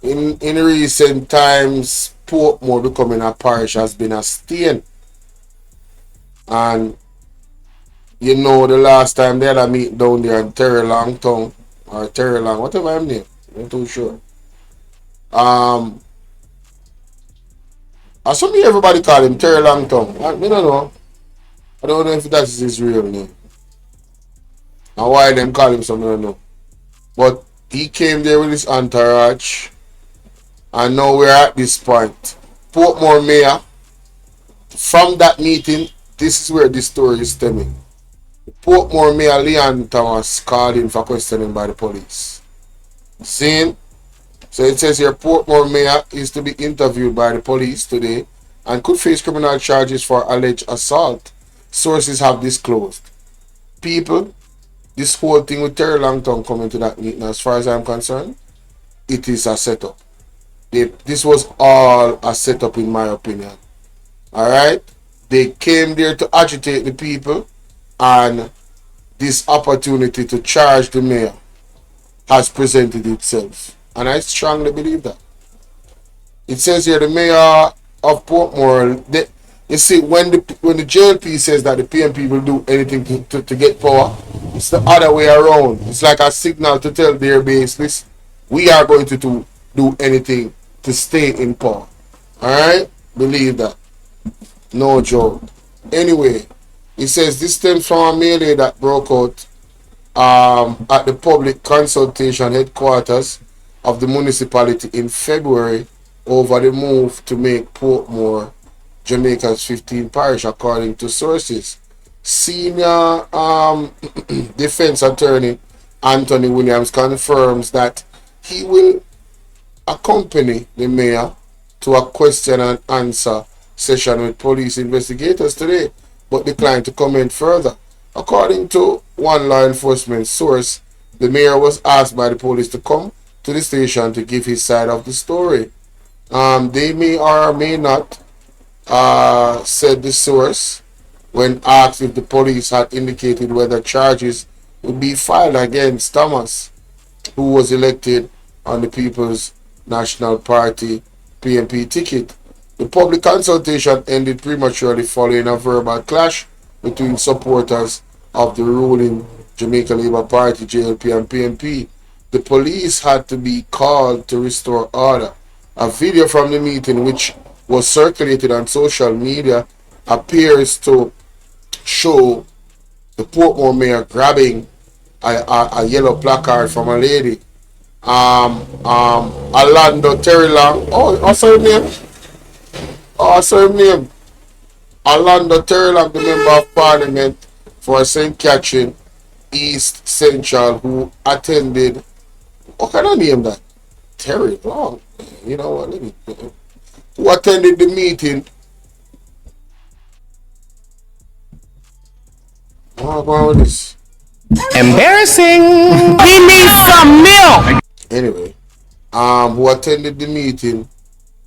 In recent times, Portmore becoming a parish has been a stain. And you know, the last time they had a meet down there in Terry Longtown, or Terry Long, whatever I'm name, I'm not too sure. Um, I saw me everybody call him Terry Longtown. I don't know. I don't know if that is his real name. And why them call him something, I don't know. But he came there with his entourage, and now we're at this point. Portmore Mayor, from that meeting, this is where this story is stemming. Portmore Mayor Leon Thomas called in for questioning by the police. Seeing? So it says here Portmore Mayor is to be interviewed by the police today and could face criminal charges for alleged assault. Sources have disclosed. People, this whole thing with Terry Longton coming to that meeting, as far as I'm concerned, it is a setup. This was all a setup, in my opinion. All right, they came there to agitate the people, and this opportunity to charge the mayor has presented itself, and I strongly believe that. It says here the mayor of Portmore. You see, when the JLP says that the PMP will do anything to get power, it's the other way around. It's like a signal to tell their base, listen, we are going to do anything to stay in power. Alright? Believe that. No joke. Anyway, it says this stems from a melee that broke out at the public consultation headquarters of the municipality in February over the move to make Portmore Jamaica's 15th parish, according to sources. Senior defense attorney Anthony Williams confirms that he will accompany the mayor to a question and answer session with police investigators today, but declined to comment further. According to one law enforcement source, the mayor was asked by the police to come to the station to give his side of the story. They may or may not, said the source, when asked if the police had indicated whether charges would be filed against Thomas, who was elected on the People's National Party PNP ticket. The public consultation ended prematurely following a verbal clash between supporters of the ruling Jamaica Labour Party JLP and PNP. The police had to be called to restore order. A video from the meeting, which was circulated on social media, appears to show the Portmore mayor grabbing a yellow placard from a lady. Orlando Terry Long. Oh, what's her name? Oh, what's her name? Orlando Terry Long, the member of parliament for St. Catherine East Central, who attended. What can I name that? Terry Long. You know what? Who attended the meeting. What about this? Embarrassing. We need some milk. Anyway, who attended the meeting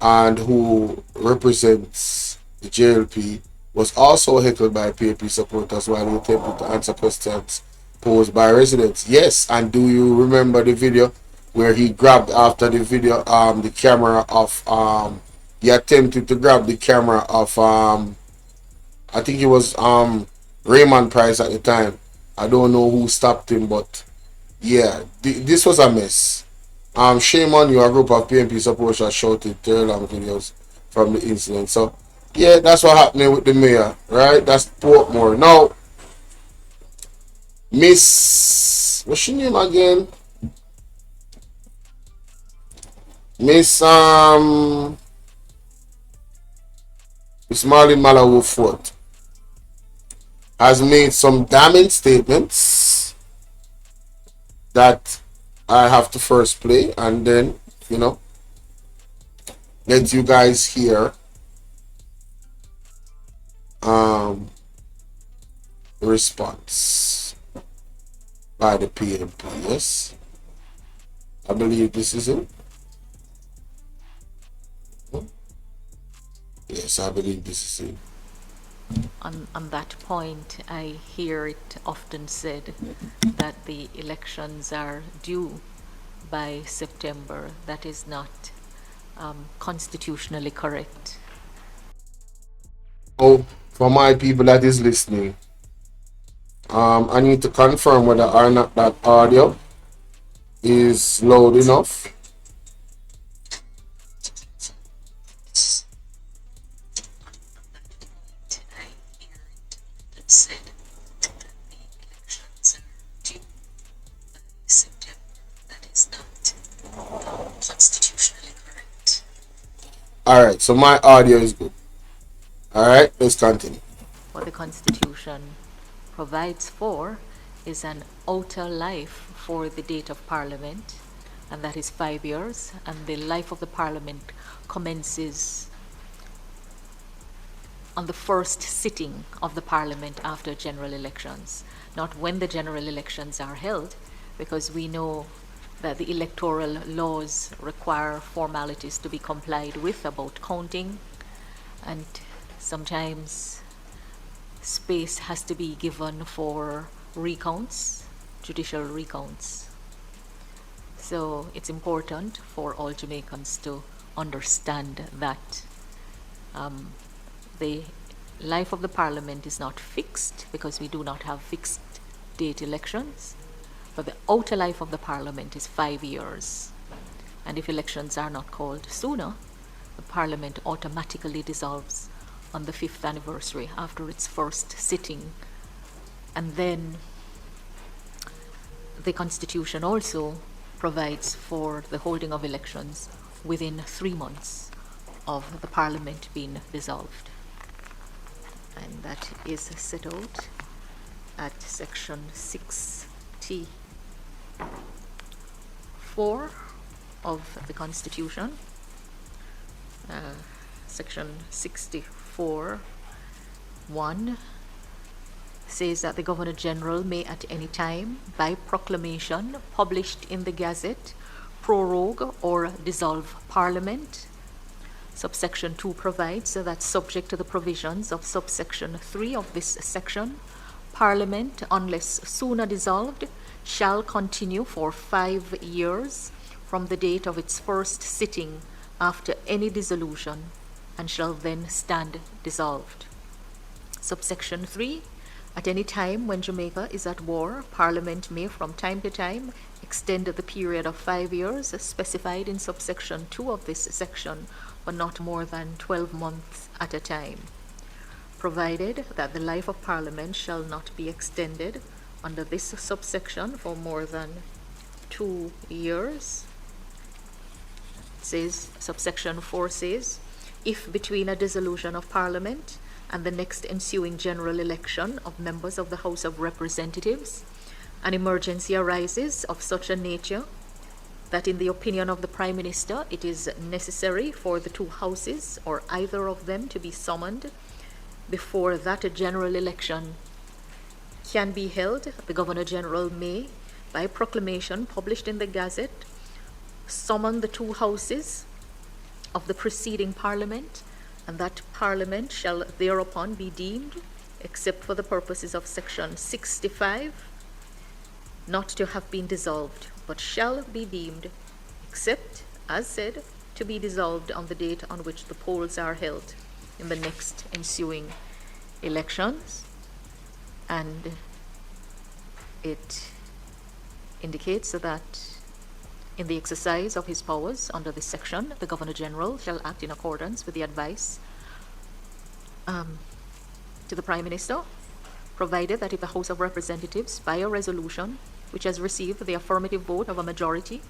and who represents the JLP was also heckled by PAP supporters while he attempted to answer questions posed by residents. Yes, and do you remember the video where he grabbed after the video the camera of he attempted to grab the camera of I think it was Raymond Price at the time. I don't know who stopped him, but yeah, this was a mess. Shame on you, a group of PNP supporters shouted long videos from the incident. So yeah, that's what happening with the mayor, right? That's Portmore. Now, Miss, what's your name again? Miss Miss Marlene Malahoo Fort has made some damning statements that I have to first play and then, let you guys hear response by the PNP. Yes, I believe this is it. Yes, I believe this is it. On that point, I hear it often said that the elections are due by September. That is not constitutionally correct. Oh, for my people that is listening, I need to confirm whether or not that audio is loud enough. Alright, so my audio is good. Alright, let's continue. What the Constitution provides for is an outer life for the date of Parliament, and that is 5 years, and the life of the Parliament commences on the first sitting of the Parliament after general elections, not when the general elections are held, because we know that the electoral laws require formalities to be complied with about counting, and sometimes space has to be given for recounts, judicial recounts. So it's important for all Jamaicans to understand that the life of the Parliament is not fixed, because we do not have fixed date elections, but the outer life of the Parliament is 5 years. And if elections are not called sooner, the Parliament automatically dissolves on the 5th anniversary after its first sitting. And then the Constitution also provides for the holding of elections within 3 months of the Parliament being dissolved. And that is set out at section 6T4 of the Constitution. Section 64(1) says that the Governor General may at any time, by proclamation published in the Gazette, prorogue or dissolve Parliament. Subsection 2 provides that subject to the provisions of subsection 3 of this section, Parliament, unless sooner dissolved, shall continue for 5 years from the date of its first sitting after any dissolution, and shall then stand dissolved. Subsection 3, at any time when Jamaica is at war, Parliament may from time to time extend the period of 5 years specified in subsection 2 of this section, but not more than 12 months at a time, provided that the life of Parliament shall not be extended under this subsection for more than 2 years. It says, subsection 4 says, if between a dissolution of Parliament and the next ensuing general election of members of the House of Representatives, an emergency arises of such a nature that in the opinion of the Prime Minister it is necessary for the two houses or either of them to be summoned before that a general election can be held, the Governor General may, by proclamation published in the Gazette, summon the two houses of the preceding Parliament, and that Parliament shall thereupon be deemed, except for the purposes of section 65, not to have been dissolved, but shall be deemed, except, as said, to be dissolved on the date on which the polls are held in the next ensuing elections. And it indicates that in the exercise of his powers under this section, the Governor General shall act in accordance with the advice to the Prime Minister, provided that if the House of Representatives, by a resolution which has received the affirmative vote of a majority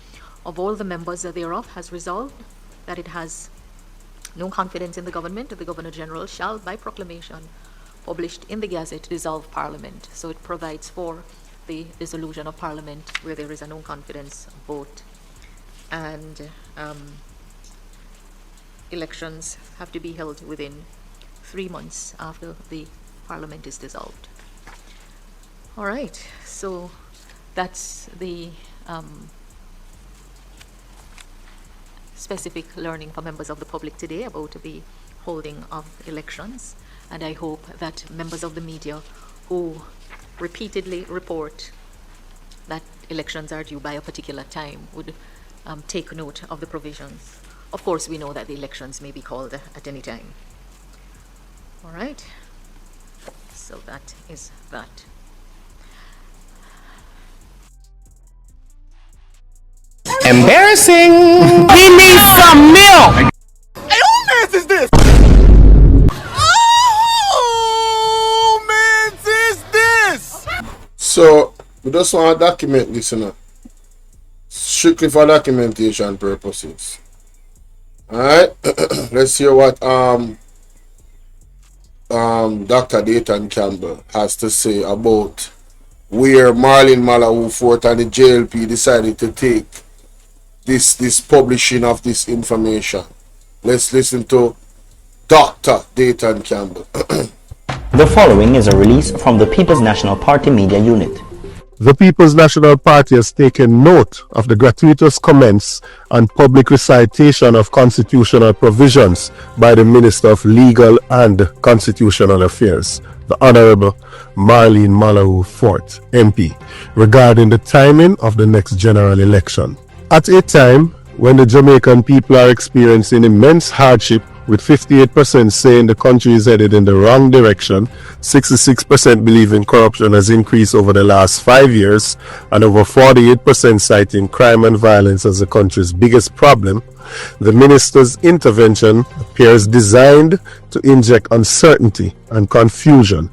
of all the members thereof, has resolved that it has no confidence in the government, the Governor General shall, by proclamation published in the Gazette, dissolve Parliament. So it provides for the dissolution of Parliament where there is a no confidence vote. And elections have to be held within 3 months after the Parliament is dissolved. All right, so that's the specific learning for members of the public today about the holding of elections. And I hope that members of the media who repeatedly report that elections are due by a particular time would take note of the provisions. Of course, we know that the elections may be called at any time. All right. So that is that. Embarrassing. We need some milk. Hey, who mans is this? Oh, mans is this? So, we just want to document this, you know. Strictly for documentation purposes. Alright? Let's hear what Dr. Dayton Campbell has to say about where Marlene Malahoo Fort and the JLP decided to take this publishing of this information. Let's listen to Dr. Dayton Campbell. The following is a release from the People's National Party Media Unit. The People's National Party has taken note of the gratuitous comments and public recitation of constitutional provisions by the Minister of Legal and Constitutional Affairs, the Honorable Marlene Malahoo Fort, MP, regarding the timing of the next general election. At a time when the Jamaican people are experiencing immense hardship, with 58% saying the country is headed in the wrong direction, 66% believing corruption has increased over the last 5 years, and over 48% citing crime and violence as the country's biggest problem, the minister's intervention appears designed to inject uncertainty and confusion.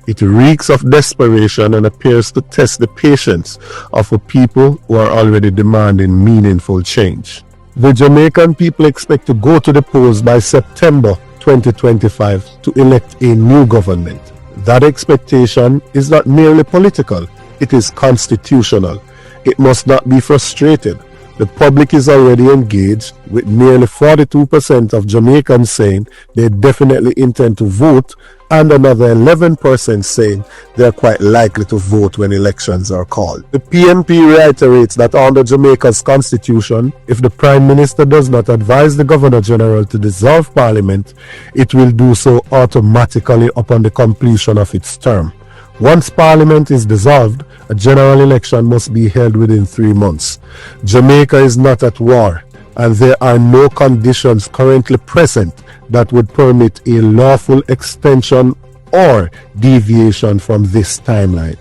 It reeks of desperation and appears to test the patience of a people who are already demanding meaningful change. The Jamaican people expect to go to the polls by September 2025 to elect a new government. That expectation is not merely political, it is constitutional. It must not be frustrated. The public is already engaged, with nearly 42% of Jamaicans saying they definitely intend to vote, and another 11% saying they are quite likely to vote when elections are called. The PNP reiterates that under Jamaica's constitution, if the Prime Minister does not advise the Governor-General to dissolve Parliament, it will do so automatically upon the completion of its term. Once Parliament is dissolved, a general election must be held within 3 months. Jamaica is not at war, and there are no conditions currently present that would permit a lawful extension or deviation from this timeline.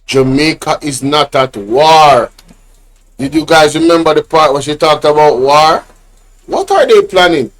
Jamaica is not at war. Did you guys remember the part where she talked about war? What are they planning?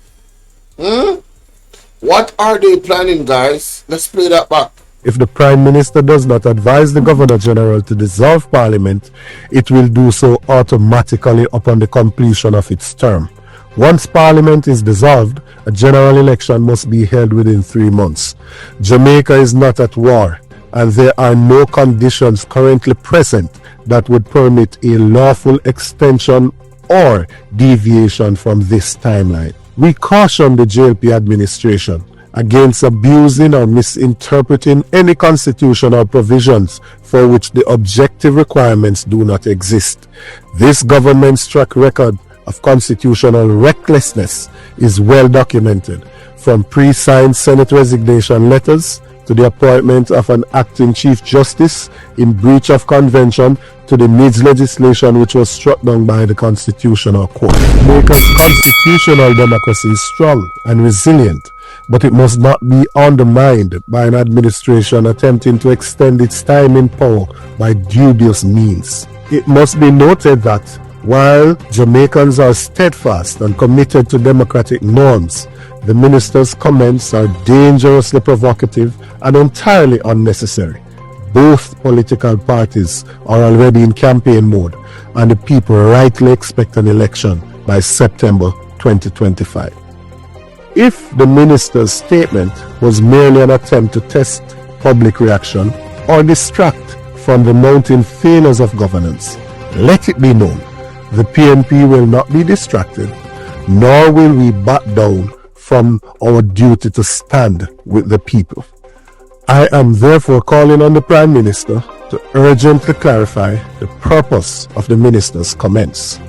What are they planning, guys? Let's play that back. If the Prime Minister does not advise the Governor-General to dissolve Parliament, it will do so automatically upon the completion of its term. Once Parliament is dissolved, a general election must be held within 3 months. Jamaica is not at war, and there are no conditions currently present that would permit a lawful extension or deviation from this timeline. We caution the JLP administration against abusing or misinterpreting any constitutional provisions for which the objective requirements do not exist. This government's track record of constitutional recklessness is well documented, from pre-signed Senate resignation letters to the appointment of an acting Chief Justice in breach of convention to the NIDS legislation which was struck down by the Constitutional Court. Jamaica's constitutional democracy is strong and resilient, but it must not be undermined by an administration attempting to extend its time in power by dubious means. It must be noted that while Jamaicans are steadfast and committed to democratic norms, the minister's comments are dangerously provocative and entirely unnecessary. Both political parties are already in campaign mode, and the people rightly expect an election by September 2025. If the minister's statement was merely an attempt to test public reaction or distract from the mounting failures of governance, let it be known the PNP will not be distracted, nor will we back down from our duty to stand with the people. I am therefore calling on the Prime Minister to urgently clarify the purpose of the minister's comments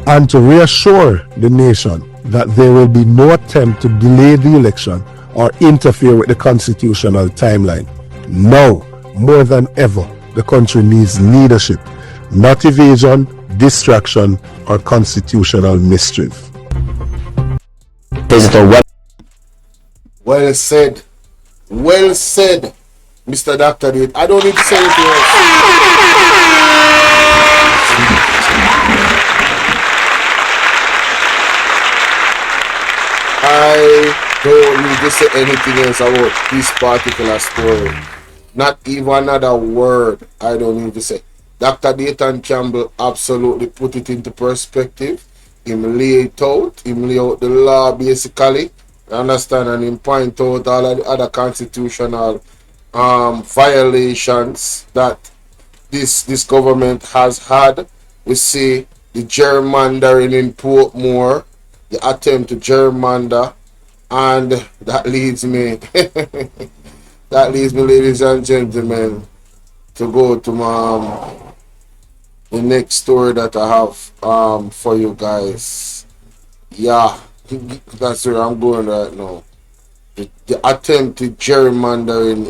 and to reassure the nation that there will be no attempt to delay the election or interfere with the constitutional timeline. Now, more than ever, the country needs leadership, not evasion, distraction, or constitutional mischief. Visit our web. Well said. Well said, Mr. Dr. Date. I don't need to say anything else. I don't need to say anything else about this particular story. Not even another word I don't need to say. Dr. Dayton Campbell absolutely put it into perspective. Him lay it out. Him lay out the law basically. Understand, and him point out all of the other constitutional violations that this government has had. We see the gerrymandering in Portmore, the attempt to gerrymander, and that leads me ladies and gentlemen, to go to the next story that I have for you guys. Yeah, that's where I'm going right now. The attempted gerrymandering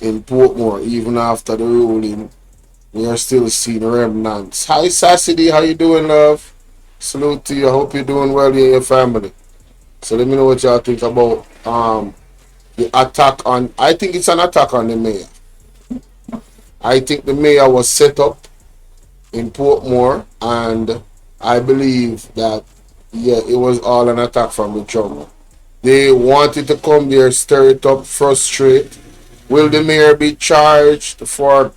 in Portmore, even after the ruling, we are still seeing remnants. Hi Sassy, how you doing, love? Salute to you. I hope you're doing well, you and your family. So let me know what y'all think about the attack on. I think it's an attack on the mayor. I think the mayor was set up in Portmore, and I believe that, yeah, it was all an attack from the jump. They wanted to come there, stir it up, frustrate. Will the mayor be charged for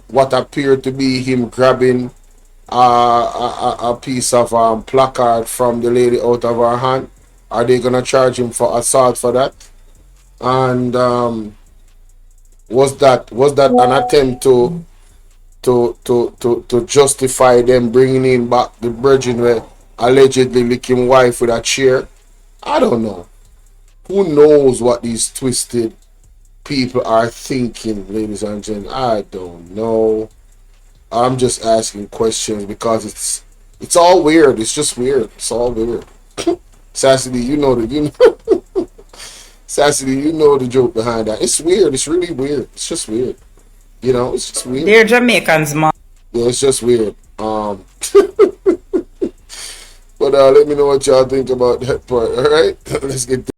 what appeared to be him grabbing a piece of placard from the lady out of her hand? Are they gonna charge him for assault for that? And was that an attempt to justify them bringing in back the virgin where allegedly licking wife with a chair? I don't know. Who knows what these twisted people are thinking, ladies and gentlemen? I don't know. I'm just asking questions because it's all weird. It's just weird. It's all weird. Sassy, you know Sassy, you know the joke behind that. It's weird. It's really weird. It's just weird. You know, it's just weird. They're Jamaicans, man. Yeah, it's just weird. But let me know what y'all think about that part. All right, let's get.